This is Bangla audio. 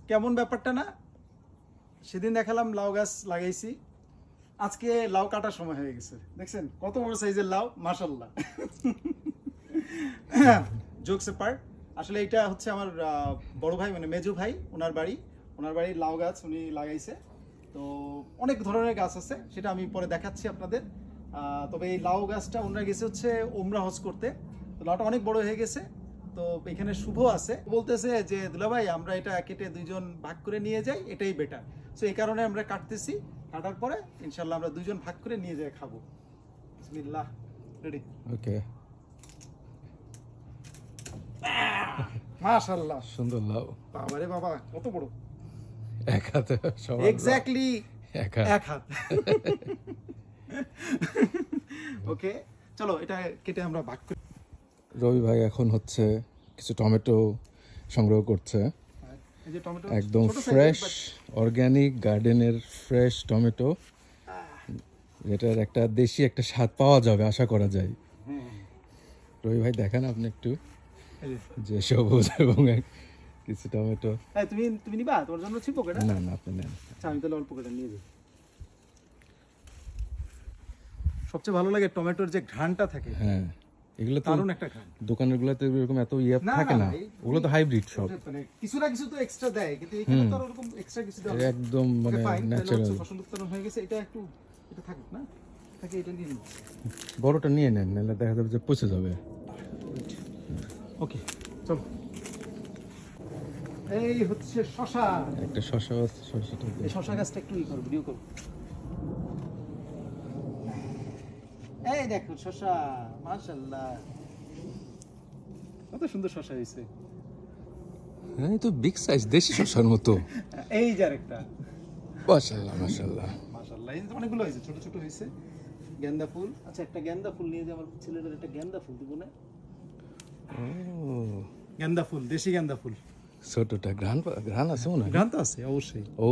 কেমন ব্যাপারটা না? সেদিন দেখালাম লাউ গাছ লাগাইছি, আজকে লাউ কাটার সময় হয়ে গেছে। দেখছেন কত বড় সাইজের লাউ, মাশাআল্লাহ। জোকস পার্ট, আসলে এটা হচ্ছে আমার বড় ভাই মানে মেজো ভাই, ওনার বাড়ির লাউ গাছ উনি লাগাইছে। তো অনেক ধরনের গাছ আছে, সেটা আমি পরে দেখাচ্ছি আপনাদের। তবে এই লাউ গাছটা ওনারা গেছে হচ্ছে ওমরা হজ করতে, তো লাউটা অনেক বড় হয়ে গেছে। তো এখানে শুভ আছে, বলতেছে যে দুলা ভাই আমরা এটা কেটে দুইজন ভাগ করে নিয়ে যাই, এটাই বেটার। সো এই কারণে আমরা কাটতেছি, কাটার পরে ইনশাল্লাহ আমরা দুইজন ভাগ করে নিয়ে যাই খাবো। বিসমিল্লাহ, রেডি? ওকে। মাশাআল্লাহ, সুন্দর লাউ। বাবারে বাবা, কত বড়! এক হাতে সবার এক্স্যাক্টলি এক হাত। এক হাত। ওকে, চলো এটা কেটে আমরা ভাগ করি। রবি ভাই এখন হচ্ছে কিছু টমেটো সংগ্রহ করছে, এই যে টমেটো একদম ছোট size, ফ্রেশ but অর্গানিক গার্ডেনের ফ্রেশ টমেটো, যেটার একটা দেশি একটা স্বাদ পাওয়া যাবে আশা করা যায়। রবি ভাই দেখান আপনি একটু, এই যে। যে সবুজ এবং কিছু টমেটো। এই, তুমি নিবা? তোমার জন্য ছিপো কেটে? না না, আপনি নেন। আচ্ছা, আমি তাহলে অল্প কেটে নিয়ে যাই। সবচেয়ে ভালো লাগে টমেটোর যে ঘ্রাণটা থাকে, হ্যাঁ, এগুলো তো দারুণ একটা ঘ্রাণ। দোকানের গুলোতে এরকম এত ইয়ে না, থাকে না, না, এই- ওগুলো তো হাইব্রিড সব, মানে কিছু না কিছু তো এক্সট্রা দেয়, কিন্তু এখানে তো আর ওরকম এক্সট্রা কিছু দেওয়া হয় না। একদম মানে Okay, fine, তাহলে ন্যাচারাল। হচ্ছে ফসল উৎপাদন হয়ে গেছে, এটা একটু এটা থাকুক না, থাকে এটা নিয়ে নিই। বড়টা নিয়ে নেন, নাহলে দেখা যাবে যে পচে যাবে। ওকে, চলো। এই হচ্ছে শশা। একটা শশাটা এই শশা গাছটা একটু করো, ভিডিও করো। এই দেখো শশা, মাশাআল্লাহ, কত সুন্দর শশা হয়েছে। হ্যাঁ, এই তো বিগ সাইজ দেশি শশার মতো। এই যে আরেকটা, মাশাআল্লাহ মাশাআল্লাহ। মাশাআল্লাহ, এই যে অনেকগুলো হয়েছে, ছোট ছোট হয়েছে। গেন্দা ফুল, আচ্ছা একটা গেন্দা ফুল নিয়ে যে আমার ছেলেটার একটা গেন্দা ফুল দিব না? ও, গেন্দা ফুল, দেশি গেন্দা ফুল। ছোটটা ঘ্রাণ ঘ্রাণ আছে মনে হয়। ঘ্রাণ তো আছে অবশ্যই। ও